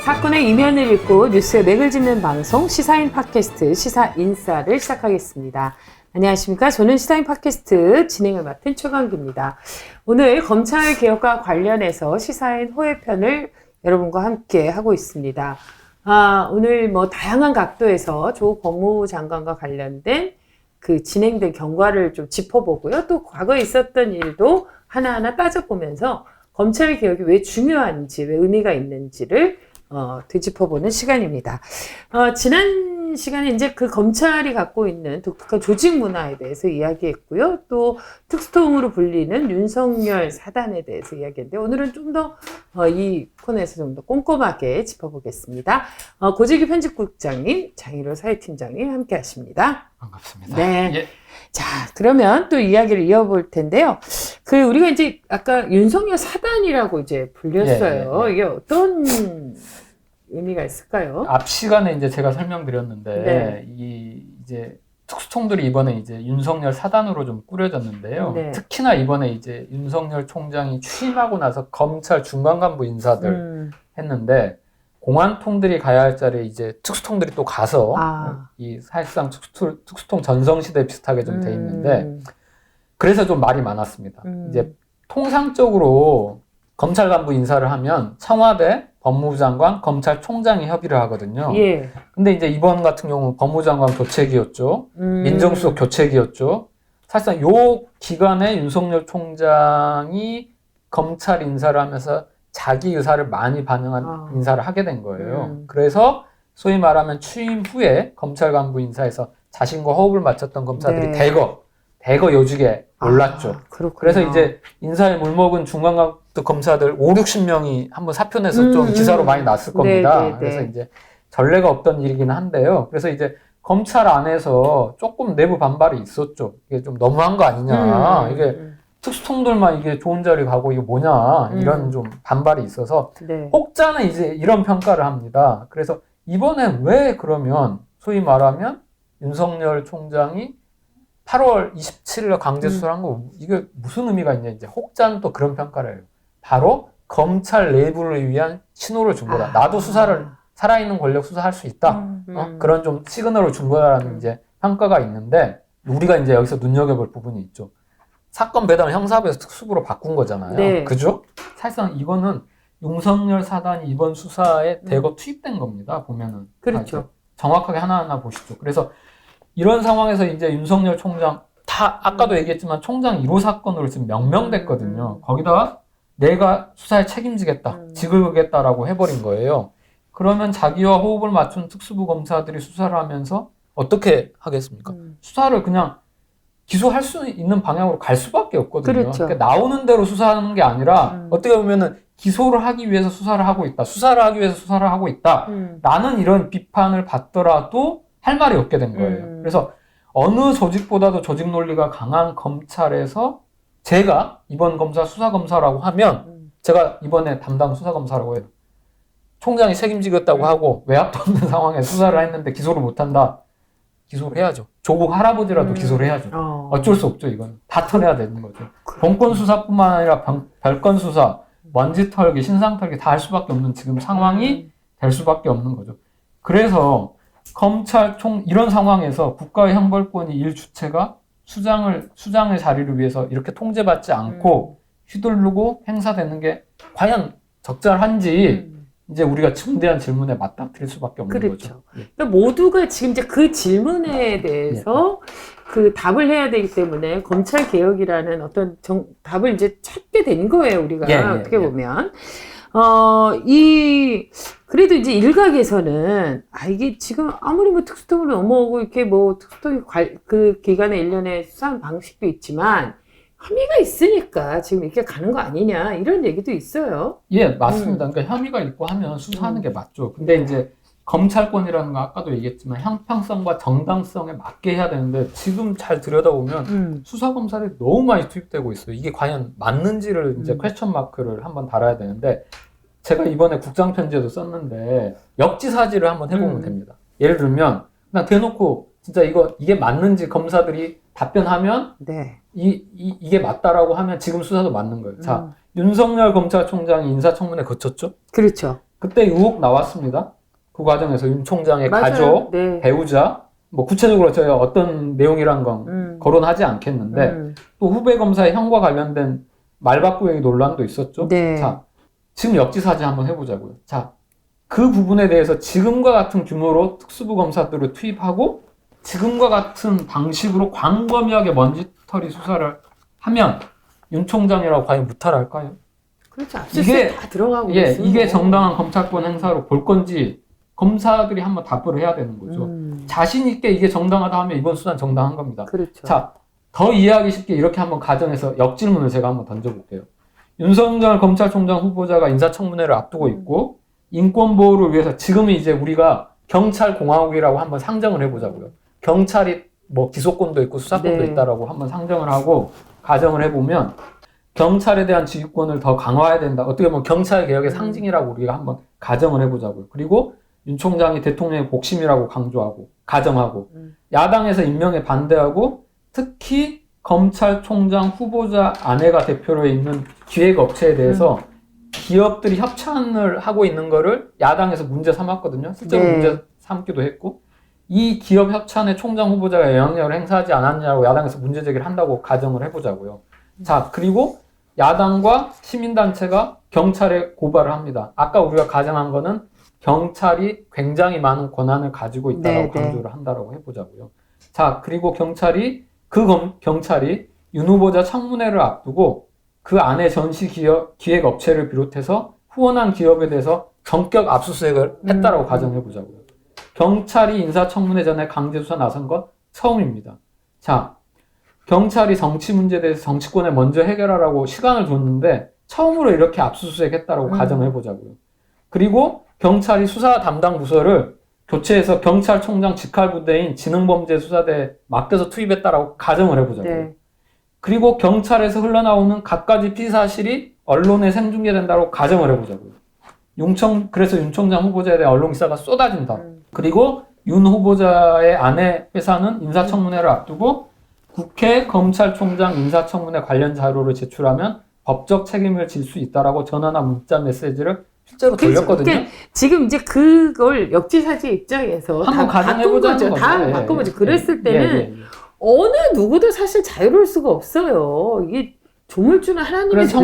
사건의 이면을 읽고 뉴스의 맥을 짚는 방송 시사인 팟캐스트 시사인싸를 시작하겠습니다. 안녕하십니까. 저는 시사인 팟캐스트 진행을 맡은 최강기입니다. 오늘 검찰 개혁과 관련해서 시사인 호혜편을 여러분과 함께 하고 있습니다. 오늘 다양한 각도에서 조 법무부 장관과 관련된 그 진행된 경과를 좀 짚어보고요. 또 과거에 있었던 일도 하나하나 따져보면서 검찰 개혁이 왜 중요한지, 왜 의미가 있는지를 되짚어보는 시간입니다. 지난 시간에 이제 그 검찰이 갖고 있는 독특한 조직 문화에 대해서 이야기했고요. 또 특수통으로 불리는 윤석열 사단에 대해서 이야기했는데 오늘은 좀 더 이 코너에서 좀 더 꼼꼼하게 짚어보겠습니다. 고재규 편집국장님, 장일호 사회팀장님 함께 하십니다. 반갑습니다. 네. 예. 자, 그러면 또 이야기를 이어볼 텐데요. 우리가 이제 아까 윤석열 사단이라고 이제 불렸어요. 예. 이게 어떤 의미가 있을까요? 앞 시간에 이제 제가 설명드렸는데, 네. 이제 특수통들이 이번에 이제 윤석열 사단으로 좀 꾸려졌는데요. 네. 특히나 이번에 이제 윤석열 총장이 취임하고 나서 검찰 중간 간부 인사들 했는데, 공안통들이 가야 할 자리에 이제 특수통들이 또 가서, 이 사실상 특수통 전성시대 비슷하게 좀 돼 있는데, 그래서 좀 말이 많았습니다. 이제 통상적으로 검찰 간부 인사를 하면 청와대, 법무부 장관, 검찰총장이 협의를 하거든요. 예. 근데 이제 이번 같은 경우는 법무부 장관 교체기였죠. 민정수석 교체기였죠. 사실상 요 기간에 윤석열 총장이 검찰 인사를 하면서 자기 의사를 많이 반영한 인사를 하게 된 거예요. 그래서 소위 말하면 취임 후에 검찰 간부 인사에서 자신과 호흡을 맞췄던 검사들이 네. 대거 요직에 올랐죠. 그래서 이제 인사에 물먹은 중간급 검사들 5, 60명이 한번 사표 내서 좀 기사로 많이 났을 겁니다. 네. 그래서 이제 전례가 없던 일이긴 한데요. 그래서 이제 검찰 안에서 조금 내부 반발이 있었죠. 이게 좀 너무한 거 아니냐. 이게 특수통들만 이게 좋은 자리 가고 이게 뭐냐. 이런 좀 반발이 있어서 혹자는 이제 이런 평가를 합니다. 그래서 이번에 왜 그러면 소위 말하면 윤석열 총장이 8월 27일에 강제 수사한 거 이게 무슨 의미가 있냐 이제 혹자는 또 그런 평가를 해요. 바로 검찰 내부를 위한 신호를 준 거다. 나도 수사를 살아있는 권력 수사할 수 있다. 그런 좀 시그널을 준 거다라는 이제 평가가 있는데 우리가 이제 여기서 눈여겨볼 부분이 있죠. 사건 배당을 형사부에서 특수부로 바꾼 거잖아요. 네. 그죠? 사실상 이거는 윤석열 사단이 이번 수사에 대거 투입된 겁니다. 보면은 그렇죠. 정확하게 하나하나 보시죠. 그래서 이런 상황에서 이제 윤석열 총장 아까도 얘기했지만 총장 1호 사건으로 지금 명명됐거든요. 거기다가 내가 수사에 책임지겠다, 직을 그겠다라고 해버린 거예요. 그러면 자기와 호흡을 맞춘 특수부 검사들이 수사를 하면서 어떻게 하겠습니까? 수사를 그냥 기소할 수 있는 방향으로 갈 수밖에 없거든요. 그렇죠. 그러니까 나오는 대로 수사하는 게 아니라 어떻게 보면은 기소를 하기 위해서 수사를 하고 있다, 수사를 하기 위해서 수사를 하고 있다 라는 이런 비판을 받더라도 할 말이 없게 된 거예요. 그래서 어느 조직보다도 조직 논리가 강한 검찰에서 제가 이번 검사 수사검사라고 하면 제가 이번에 담당 수사검사라고 해요. 총장이 책임지겠다고 하고 외압도 없는 상황에 수사를 했는데 기소를 못한다. 기소를 해야죠. 조국 할아버지라도 기소를 해야죠. 어쩔 수 없죠. 이건 다 털어야 되는 거죠. 본건 수사뿐만 아니라 별건 수사, 먼지 털기, 신상 털기 다 할 수밖에 없는 지금 상황이 될 수밖에 없는 거죠. 그래서 검찰총 이런 상황에서 국가의 형벌권이 일 주체가 수장의 자리를 위해서 이렇게 통제받지 않고 휘둘르고 행사되는 게 과연 적절한지 이제 우리가 중대한 질문에 맞닥뜨릴 수밖에 없는 거죠. 그러니까 모두가 지금 이제 그 질문에 대해서 그 답을 해야 되기 때문에 검찰 개혁이라는 어떤 답을 이제 찾게 된 거예요, 우리가 어떻게 보면. 그래도 이제 일각에서는, 이게 지금 아무리 특수통을 넘어오고, 이렇게 특수통이 그 기간에 1년에 수사하는 방식도 있지만, 혐의가 있으니까 지금 이렇게 가는 거 아니냐, 이런 얘기도 있어요. 예, 맞습니다. 그러니까 혐의가 있고 하면 수사하는 게 맞죠. 근데 이제 검찰권이라는 거 아까도 얘기했지만 형평성과 정당성에 맞게 해야 되는데 지금 잘 들여다보면 수사검사들이 너무 많이 투입되고 있어요. 이게 과연 맞는지를 이제 퀘스천 마크를 한번 달아야 되는데 제가 이번에 국장 편지에도 썼는데 역지사지를 한번 해보면 됩니다. 예를 들면 그냥 대놓고 진짜 이게 맞는지 검사들이 답변하면 이게 맞다라고 하면 지금 수사도 맞는 거예요. 자, 윤석열 검찰총장이 인사청문회 거쳤죠? 그렇죠. 그때 의혹 나왔습니다. 그 과정에서 윤 총장의 맞아요. 가족, 네. 배우자, 뭐 구체적으로 제가 어떤 내용이란 건 거론하지 않겠는데 또 후배 검사의 형과 관련된 말바꾸기 논란도 있었죠. 네. 자, 지금 역지사지 한번 해보자고요. 자, 그 부분에 대해서 지금과 같은 규모로 특수부 검사들을 투입하고 지금과 같은 방식으로 광범위하게 먼지털이 수사를 하면 윤 총장이라고 과연 무탈할까요? 그렇죠. 압수수색 다 들어가고 있어요. 이게 정당한 검찰권 행사로 볼 건지 검사들이 한번 답을 해야 되는 거죠. 자신 있게 이게 정당하다 하면 이번 수사는 정당한 겁니다. 그렇죠. 자, 더 이해하기 쉽게 이렇게 한번 가정해서 역질문을 제가 한번 던져볼게요. 윤석열 검찰총장 후보자가 인사청문회를 앞두고 있고 인권보호를 위해서 지금은 이제 우리가 경찰공화국이라고 한번 상정을 해보자고요. 경찰이 뭐 기소권도 있고 수사권도 네. 있다라고 한번 상정을 하고 가정을 해보면 경찰에 대한 지휘권을 더 강화해야 된다. 어떻게 보면 경찰 개혁의 상징이라고 우리가 한번 가정을 해보자고요. 그리고 윤 총장이 대통령의 복심이라고 강조하고 가정하고 야당에서 임명에 반대하고 특히 검찰총장 후보자 아내가 대표로 있는 기획업체에 대해서 기업들이 협찬을 하고 있는 거를 야당에서 문제 삼았거든요. 실제로 네. 문제 삼기도 했고 이 기업 협찬에 총장 후보자가 영향력을 행사하지 않았냐고 야당에서 문제 제기를 한다고 가정을 해보자고요. 자, 그리고 야당과 시민단체가 경찰에 고발을 합니다. 아까 우리가 가정한 거는 경찰이 굉장히 많은 권한을 가지고 있다고 강조를 한다라고 해보자고요. 자, 그리고 경찰이 윤 후보자 청문회를 앞두고 그 안에 전시 기획업체를 비롯해서 후원한 기업에 대해서 전격 압수수색을 했다라고 가정해보자고요. 경찰이 인사청문회 전에 강제수사 나선 건 처음입니다. 자, 경찰이 정치 문제에 대해서 정치권에 먼저 해결하라고 시간을 줬는데 처음으로 이렇게 압수수색했다라고 가정해보자고요. 그리고 경찰이 수사 담당 부서를 교체해서 경찰총장 직할부대인 지능범죄수사대에 맡겨서 투입했다라고 가정을 해보자고요. 네. 그리고 경찰에서 흘러나오는 갖가지 피사실이 언론에 생중계된다고 가정을 해보자고요. 그래서 윤 총장 후보자에 대한 언론 기사가 쏟아진다. 그리고 윤 후보자의 아내 회사는 인사청문회를 앞두고 국회 검찰총장 인사청문회 관련 자료를 제출하면 법적 책임을 질 수 있다라고 전화나 문자 메시지를 실제로 돌렸거든요. 그러니까 지금 이제 그걸 역지사지 입장에서 한번 가정해보자는 거죠. 다 바꾼 거죠. 그랬을 때는 어느 누구도 사실 자유로울 수가 없어요. 이게 조물주는 하나님의 그래서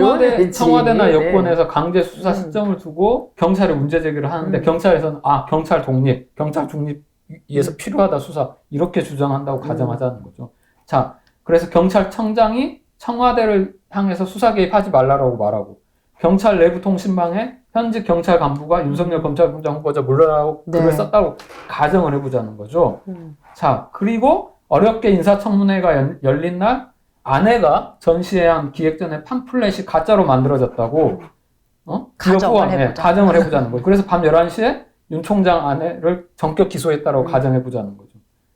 청와대나 네. 여권에서 강제 수사 시점을 두고 경찰에 문제 제기를 하는데 경찰에서는 경찰 독립, 경찰 중립위해서 필요하다 수사 이렇게 주장한다고 가정하자는 거죠. 자, 그래서 경찰청장이 청와대를 향해서 수사 개입하지 말라고 말하고 경찰 내부 통신망에 현직 경찰 간부가 윤석열 검찰총장 후보자 물러나라고 글을 썼다고 가정을 해보자는 거죠. 자, 그리고 어렵게 인사청문회가 열린 날 아내가 전시해야 한 기획전에 팜플렛이 가짜로 만들어졌다고 가정을 해보자는 거예요. 그래서 밤 11시에 윤 총장 아내를 전격 기소했다고 가정해보자는 거죠.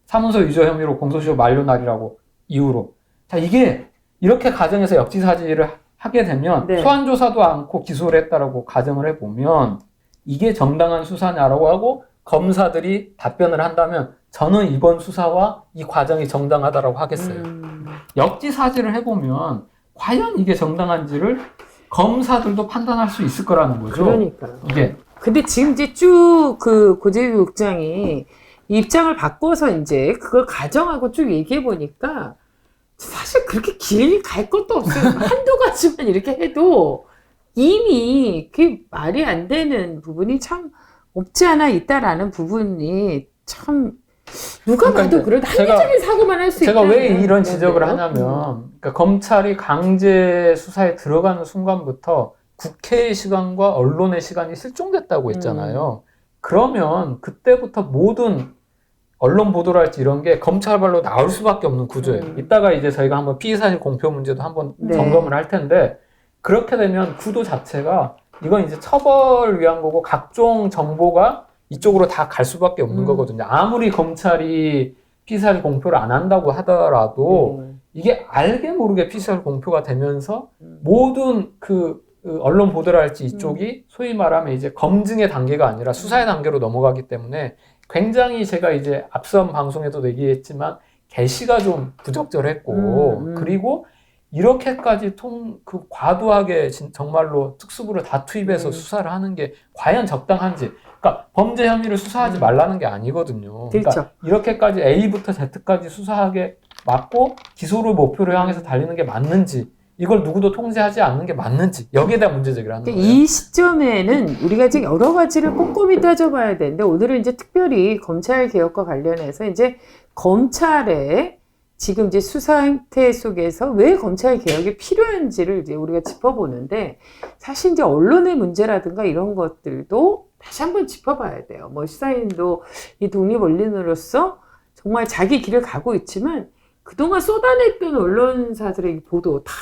사문서 위조 혐의로 공소시효 만료 날이라고 이유로. 자, 이게 이렇게 가정해서 역지사지를 하게 되면 소환조사도 않고 기소를 했다라고 가정을 해보면 이게 정당한 수사냐라고 하고 검사들이 답변을 한다면 저는 이번 수사와 이 과정이 정당하다라고 하겠어요. 역지사지를 해보면 과연 이게 정당한지를 검사들도 판단할 수 있을 거라는 거죠. 그러니까요. 이게. 근데 지금 이제 쭉 그 고재규 국장이 입장을 바꿔서 이제 그걸 가정하고 쭉 얘기해 보니까 사실 그렇게 길게 갈 것도 없어요. 한두 가지만 이렇게 해도 이미 그게 말이 안 되는 부분이 참 없지 않아 있다라는 부분이 참 누가 봐도 그런 합리적인 사고만 할 수 있다. 제가 왜 이런 지적을 하냐면 그러니까 검찰이 강제 수사에 들어가는 순간부터 국회의 시간과 언론의 시간이 실종됐다고 했잖아요. 그러면 그때부터 모든 언론 보도랄지 이런 게 검찰발로 나올 수밖에 없는 구조예요. 이따가 이제 저희가 한번 피의사실 공표 문제도 한번 점검을 할 텐데 그렇게 되면 구도 자체가 이건 이제 처벌을 위한 거고 각종 정보가 이쪽으로 다 갈 수밖에 없는 거거든요. 아무리 검찰이 피의사실 공표를 안 한다고 하더라도 이게 알게 모르게 피의사실 공표가 되면서 모든 그 언론 보도랄지 이쪽이 소위 말하면 이제 검증의 단계가 아니라 수사의 단계로 넘어가기 때문에 굉장히 제가 이제 앞선 방송에도 얘기했지만 개시가 좀 부적절했고 그리고 이렇게까지 과도하게 정말로 특수부를 다 투입해서 수사를 하는 게 과연 적당한지. 그러니까 범죄 혐의를 수사하지 말라는 게 아니거든요. 그렇죠. 그러니까 이렇게까지 A부터 Z까지 수사하게 맞고 기소를 목표로 향해서 달리는 게 맞는지, 이걸 누구도 통제하지 않는 게 맞는지, 여기에 대한 문제 제기를 하는 거예요. 이 시점에는 우리가 지금 여러 가지를 꼼꼼히 따져봐야 되는데, 오늘은 이제 특별히 검찰 개혁과 관련해서 이제 검찰의 지금 이제 수사 행태 속에서 왜 검찰 개혁이 필요한지를 이제 우리가 짚어보는데, 사실 이제 언론의 문제라든가 이런 것들도 다시 한번 짚어봐야 돼요. 뭐 시사인도 이 독립 언론으로서 정말 자기 길을 가고 있지만, 그동안 쏟아냈던 언론사들의 보도 다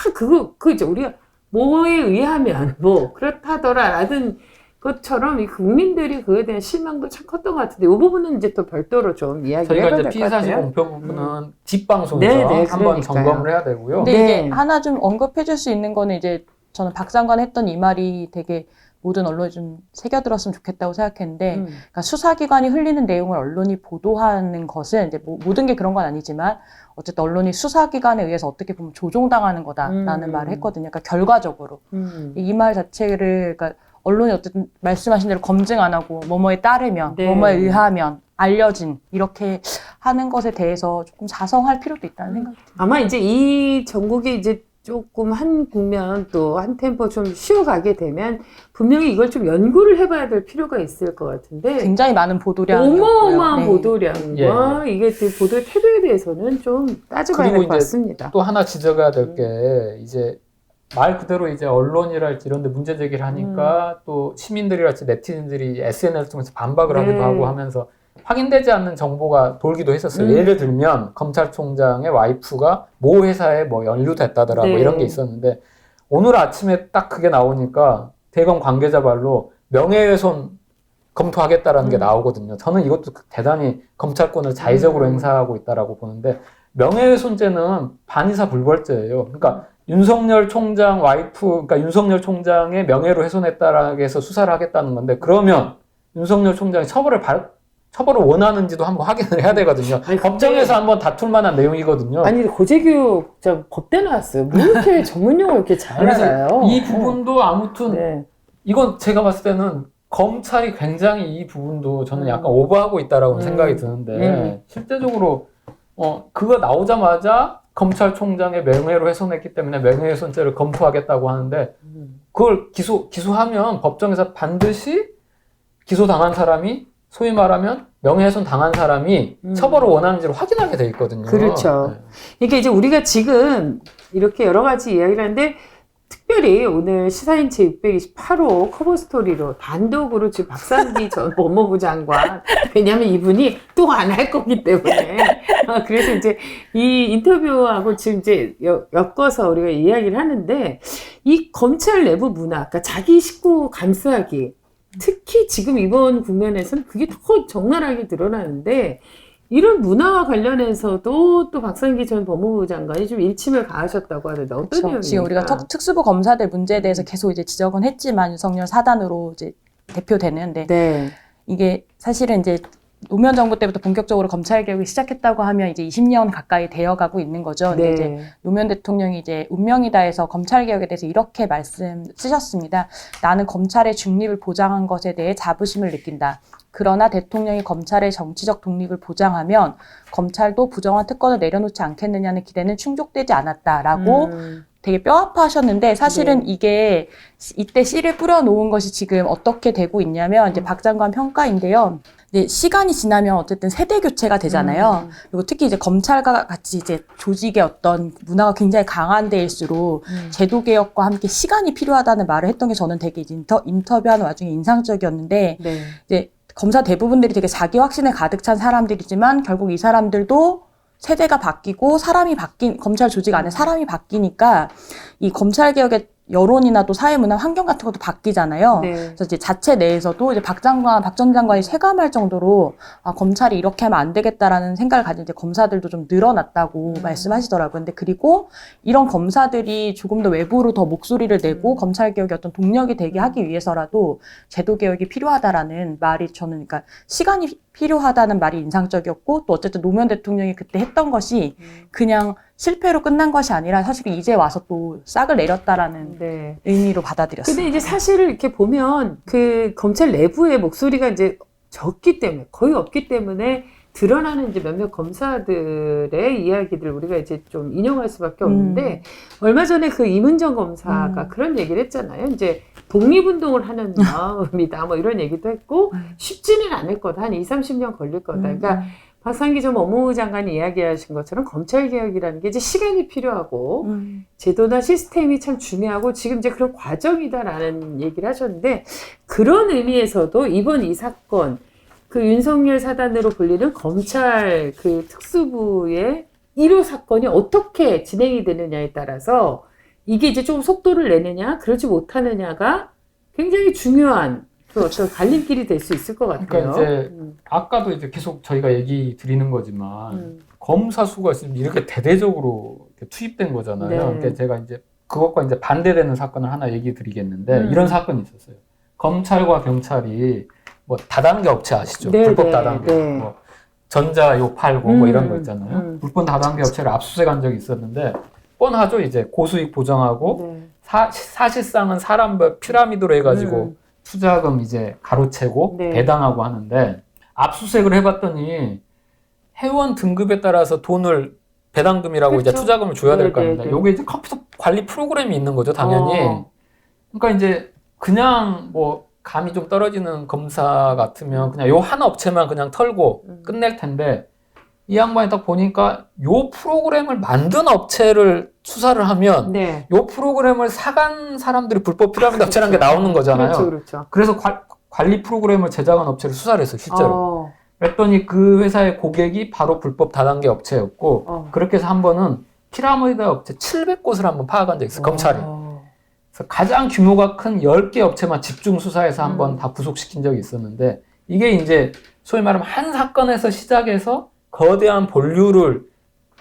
그죠. 우리가 뭐에 의하면 뭐 그렇다더라라는 것처럼 이 국민들이 그에 대한 실망도 참 컸던 것 같은데, 이 부분은 이제 또 별도로 좀 이야기를 저희가 해봐야 이제 될 것 피의사실 같아요. 공표 부분은 뒷방송에서 네, 네, 한번 그러니까요. 점검을 해야 되고요. 근데 네. 이게 하나 좀 언급해줄 수 있는 거는 이제 저는 박 장관 했던 이 말이 되게 모든 언론에 좀 새겨들었으면 좋겠다고 생각했는데, 그러니까 수사기관이 흘리는 내용을 언론이 보도하는 것은 이제 모든 게 그런 건 아니지만 어쨌든 언론이 수사기관에 의해서 어떻게 보면 조종당하는 거다라는 말을 했거든요. 그러니까 결과적으로 이 말 자체를, 그러니까 언론이 어쨌든 말씀하신 대로 검증 안 하고 뭐뭐에 따르면, 네. 뭐뭐에 의하면, 알려진 이렇게 하는 것에 대해서 조금 자성할 필요도 있다는 생각이 듭니다. 아마 이제 이 전국이 이제 조금 한 국면 또 한 템포 좀 쉬어가게 되면 분명히 이걸 좀 연구를 해봐야 될 필요가 있을 것 같은데, 굉장히 많은 보도량이었고요. 어마어마한 네. 보도량과 이게 또 보도의 태도에 대해서는 좀 따져봐야 될 그리고 것 이제 같습니다. 또 하나 지적해야 될 게, 이제 말 그대로 이제 언론이랄지 이런 데 문제 제기를 하니까 또 시민들이랄지 네티즌들이 SNS를 통해서 반박을 네. 하기도 하고 하면서 확인되지 않는 정보가 돌기도 했었어요. 음. 예를 들면 검찰총장의 와이프가 모 회사에 뭐 연루됐다더라 뭐 네. 이런 게 있었는데, 오늘 아침에 딱 그게 나오니까 대검 관계자 말로 명예훼손 검토하겠다라는 게 나오거든요. 저는 이것도 대단히 검찰권을 자의적으로 행사하고 있다라고 보는데, 명예훼손죄는 반의사 불벌죄예요. 그러니까 윤석열 총장 와이프, 그러니까 윤석열 총장의 명예를 훼손했다라고 해서 수사를 하겠다는 건데, 그러면 윤석열 총장이 처벌을 원하는지도 한번 확인을 해야 되거든요. 아니, 법정에서 한번 다툴 만한 내용이거든요. 아니 고재규 저 법대 나왔어요. 뭐 이렇게 전문 용어 이렇게 잘 그래서 알아요? 이 부분도 아무튼 네. 이건 제가 봤을 때는 검찰이 굉장히 이 부분도 저는 약간 오버하고 있다라고 생각이 드는데, 실제적으로 그거 나오자마자 검찰총장의 명예를 훼손했기 때문에 명예훼손죄를 검토하겠다고 하는데, 그걸 기소하면 법정에서 반드시 기소당한 사람이, 소위 말하면 명예훼손 당한 사람이 처벌을 원하는지를 확인하게 돼 있거든요. 그렇죠. 네. 이게 이제 우리가 지금 이렇게 여러 가지 이야기를 하는데, 특별히 오늘 시사인 제628호 커버 스토리로 단독으로 지금 박상기 전 법무부 장관, 왜냐하면 이분이 또 안 할 거기 때문에, 그래서 이제 이 인터뷰하고 지금 이제 엮어서 우리가 이야기를 하는데, 이 검찰 내부 문화, 그러니까 자기 식구 감싸기, 특히 지금 이번 국면에서는 그게 더 적나라하게 드러나는데, 이런 문화와 관련해서도 또 박상기 전 법무부 장관이 좀 일침을 가하셨다고 하는데 어떤 그렇죠. 내용입니까? 지금 우리가 특수부 검사들 문제에 대해서 계속 이제 지적은 했지만 윤석열 사단으로 이제 대표되는데, 네. 이게 사실은 이제 노무현 정부 때부터 본격적으로 검찰 개혁을 시작했다고 하면 이제 20년 가까이 되어가고 있는 거죠. 근데 네. 이제 노무현 대통령이 이제 운명이다해서 검찰 개혁에 대해서 이렇게 말씀 쓰셨습니다. 나는 검찰의 중립을 보장한 것에 대해 자부심을 느낀다. 그러나 대통령이 검찰의 정치적 독립을 보장하면 검찰도 부정한 특권을 내려놓지 않겠느냐는 기대는 충족되지 않았다라고 되게 뼈아파하셨는데, 사실은 이게 이때 씨를 뿌려놓은 것이 지금 어떻게 되고 있냐면 이제 박 장관 평가인데요. 이제 시간이 지나면 어쨌든 세대 교체가 되잖아요. 그리고 특히 이제 검찰과 같이 이제 조직의 어떤 문화가 굉장히 강한 데일수록 제도 개혁과 함께 시간이 필요하다는 말을 했던 게 저는 되게 인터뷰하는 와중에 인상적이었는데, 네. 이제 검사 대부분들이 되게 자기 확신에 가득 찬 사람들이지만 결국 이 사람들도 세대가 바뀌고 검찰 조직 안에 사람이 바뀌니까 이 검찰 개혁의 여론이나 또 사회문화 환경 같은 것도 바뀌잖아요. 네. 그래서 이제 자체 내에서도 이제 박 전 장관이 체감할 정도로 검찰이 이렇게 하면 안 되겠다라는 생각을 가진 이제 검사들도 좀 늘어났다고 말씀하시더라고요. 근데 그리고 이런 검사들이 조금 더 외부로 더 목소리를 내고 검찰 개혁의 어떤 동력이 되게 하기 위해서라도 제도 개혁이 필요하다라는 말이 저는, 그러니까 시간이 필요하다는 말이 인상적이었고 또 어쨌든 노무현 대통령이 그때 했던 것이 그냥 실패로 끝난 것이 아니라 사실 이제 와서 또 싹을 내렸다라는 네. 의미로 받아들였어요. 근데 이제 사실을 이렇게 보면 그 검찰 내부의 목소리가 이제 적기 때문에 거의 없기 때문에 드러나는 이제 몇몇 검사들의 이야기들 우리가 이제 좀 인용할 수밖에 없는데 얼마 전에 그 이문정 검사가 그런 얘기를 했잖아요. 이제 독립운동을 하는 마음이다 뭐 이런 얘기도 했고 쉽지는 않을 거다. 한 20-30년 걸릴 거다. 그러니까 박상기 전 법무부 장관이 이야기하신 것처럼 검찰개혁이라는 게 이제 시간이 필요하고 제도나 시스템이 참 중요하고 지금 이제 그런 과정이다라는 얘기를 하셨는데 그런 의미에서도 이번 이 사건 그 윤석열 사단으로 불리는 검찰 그 특수부의 1호 사건이 어떻게 진행이 되느냐에 따라서 이게 이제 좀 속도를 내느냐 그러지 못하느냐가 굉장히 중요한 그 어떤 갈림길이 될 수 있을 것 같아요. 그러니까 이제 아까도 이제 계속 저희가 얘기 드리는 거지만 검사 수가 지금 이렇게 대대적으로 이렇게 투입된 거잖아요. 네. 근데 제가 이제 그것과 이제 반대되는 사건을 하나 얘기 드리겠는데 이런 사건이 있었어요. 검찰과 경찰이 뭐 다단계 업체 아시죠? 네, 불법 네, 다단계. 네. 뭐 전자요 팔고 뭐 이런 거 있잖아요. 불법 다단계 업체를 압수수색한 적이 있었는데 뻔하죠. 이제 고수익 보장하고 네. 사실상은 사람 피라미드로 해가지고 투자금 이제 가로채고 네. 배당하고 하는데 압수수색을 해봤더니 회원 등급에 따라서 돈을 배당금이라고 그렇죠. 이제 투자금을 줘야 될 거 아닙니까? 네, 네. 요게 이제 컴퓨터 관리 프로그램이 있는 거죠, 당연히. 그러니까 이제 그냥 뭐 감이 좀 떨어지는 검사 같으면 그냥 요 한 업체만 그냥 털고 끝낼 텐데 이 양반이 딱 보니까 요 프로그램을 만든 업체를 수사를 하면 네. 요 프로그램을 사간 사람들이 불법 피라미드 업체라는 게 나오는 거잖아요. 그렇죠, 그렇죠. 그래서 관리 프로그램을 제작한 업체를 수사를 했어요, 실제로. 그랬더니 그 회사의 고객이 바로 불법 다단계 업체였고 그렇게 해서 한 번은 피라미드 업체 700곳을 한번 파악한 적이 있어요, 검찰이. 그래서 가장 규모가 큰 10개 업체만 집중 수사해서 한번 다 구속시킨 적이 있었는데 이게 이제 소위 말하면 한 사건에서 시작해서 거대한 본류를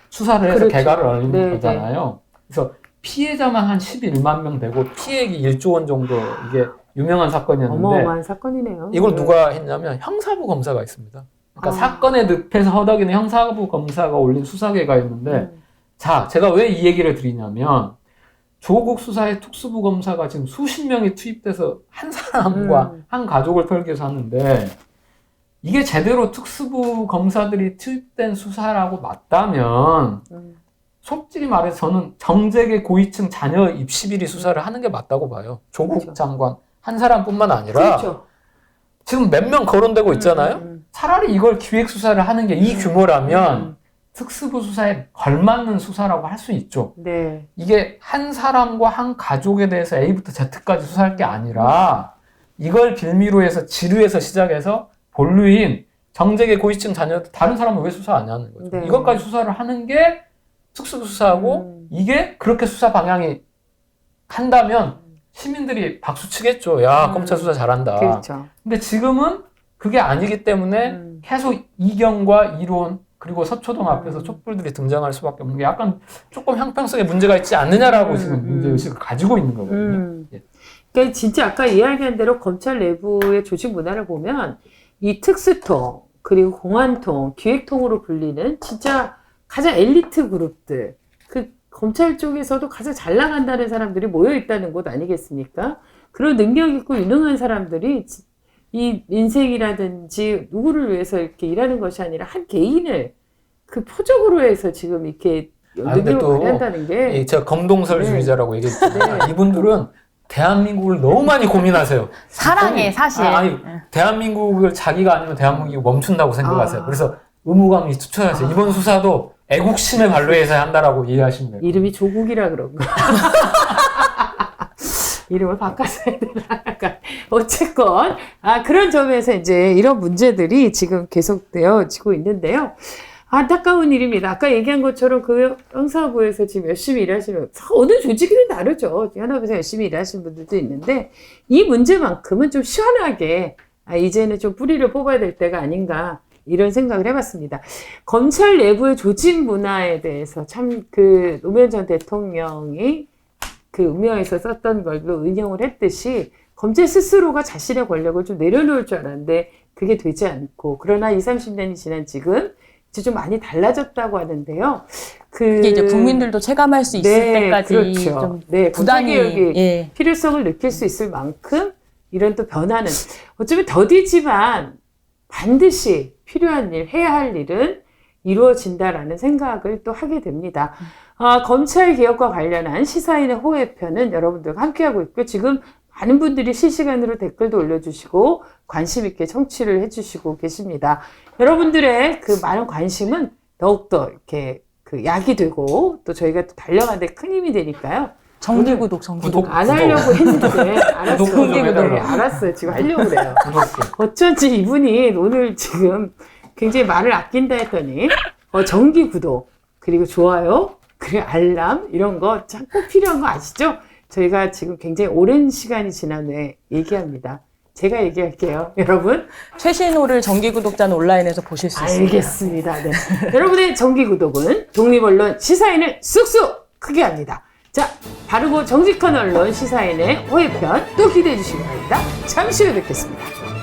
수사를 해서 그렇죠. 개가를 올리는 네, 거잖아요. 그래서 피해자만 한 11만 명 되고 피해액이 1조 원 정도 이게 유명한 사건이었는데 어마어마한 사건이네요. 이걸 네. 누가 했냐면 형사부 검사가 있습니다. 그러니까 사건의 늪에서 허덕이는 형사부 검사가 올린 수사계가 있는데 자, 제가 왜 이 얘기를 드리냐면 조국 수사의 특수부 검사가 지금 수십 명이 투입돼서 한 사람과 한 가족을 털기 위해서 하는데 이게 제대로 특수부 검사들이 투입된 수사라고 맞다면 솔직히 말해서 저는 정재계 고위층 자녀 입시 비리 수사를 하는 게 맞다고 봐요. 조국 그렇죠. 장관 한 사람뿐만 아니라 그렇죠. 지금 몇 명 거론되고 있잖아요. 차라리 이걸 기획 수사를 하는 게 이 규모라면 특수부 수사에 걸맞는 수사라고 할 수 있죠. 네. 이게 한 사람과 한 가족에 대해서 A부터 Z까지 수사할 게 아니라 이걸 빌미로 해서 지류에서 시작해서 본류인 정재계 고위층 자녀들 다른 사람은 왜 수사 안 하는 거죠? 네. 이것까지 수사를 하는 게 특수부 수사하고 이게 그렇게 수사 방향이 한다면 시민들이 박수 치겠죠. 야, 검찰 수사 잘한다. 그렇죠. 근데 지금은 그게 아니기 때문에 계속 이경과 이론 그리고 서초동 앞에서 촛불들이 등장할 수밖에 없는 게 약간 조금 형평성에 문제가 있지 않느냐라고 지금 문제의식을 가지고 있는 거거든요. 예. 그러니까 진짜 아까 이야기한 대로 검찰 내부의 조직 문화를 보면 이 특수통 그리고 공안통, 기획통으로 불리는 진짜 가장 엘리트 그룹들 그 검찰 쪽에서도 가장 잘 나간다는 사람들이 모여 있다는 곳 아니겠습니까? 그런 능력 있고 유능한 사람들이 이 인생이라든지 누구를 위해서 이렇게 일하는 것이 아니라 한 개인을 그 표적으로 해서 지금 이렇게 능력을 발휘한다는 게 제가 검동설주의자라고 얘기했잖아요. 이분들은 대한민국을 너무 많이 고민하세요. 사랑해, 사실. 아니, 대한민국을 자기가 아니면 대한민국이 멈춘다고 생각하세요. 그래서 의무감이 투철하세요. 이번 수사도 애국심에 발로해서 한다라고 이해하시면 돼요. 이름이 조국이라 그런가? 이름을 바꿨어야 되나? 약간. 어쨌건, 그런 점에서 이제 이런 문제들이 지금 계속되어지고 있는데요. 안타까운 일입니다. 아까 얘기한 것처럼 그 형사부에서 지금 열심히 일하시는, 어느 조직이든 다르죠. 현업에서 열심히 일하시는 분들도 있는데, 이 문제만큼은 좀 시원하게, 이제는 좀 뿌리를 뽑아야 될 때가 아닌가, 이런 생각을 해봤습니다. 검찰 내부의 조직 문화에 대해서 참 그 노무현 전 대통령이 그 운명에서 썼던 걸로 인용을 했듯이 검찰 스스로가 자신의 권력을 좀 내려놓을 줄 알았는데 그게 되지 않고 그러나 20, 30년이 지난 지금 이제 좀 많이 달라졌다고 하는데요. 이게 이제 국민들도 체감할 수 있을 때까지 그렇죠. 좀 네, 부담이 검찰개혁이 필요성을 느낄 수 있을 만큼 이런 또 변화는 어쩌면 더디지만 반드시 필요한 일, 해야 할 일은 이루어진다라는 생각을 또 하게 됩니다. 검찰개혁과 관련한 시사인의 호혜편은 여러분들과 함께하고 있고 지금 많은 분들이 실시간으로 댓글도 올려주시고 관심 있게 청취를 해주시고 계십니다. 여러분들의 그 많은 관심은 더욱더 이렇게 그 약이 되고 또 저희가 또 달려가는 데 큰 힘이 되니까요. 정기구독, 정기구독. 안 하려고 했는데 알았어요. 구독 좀 해달라고. 네, 알았어요. 지금 하려고 그래요. 그렇게. 어쩐지 이분이 오늘 지금 굉장히 말을 아낀다 했더니 정기 구독 그리고 좋아요 그리고 알람 이런 거 참 꼭 필요한 거 아시죠? 저희가 지금 굉장히 오랜 시간이 지난 후에 얘기합니다. 제가 얘기할게요. 여러분. 최신호를 정기구독자는 온라인에서 보실 수 있습니다. 알겠습니다. 네. 여러분의 정기 구독은 독립언론 시사인을 쑥쑥 크게 합니다. 자, 바르고 정직한 언론 시사인의 호혜편 또 기대해 주시기 바랍니다. 잠시 후에 뵙겠습니다.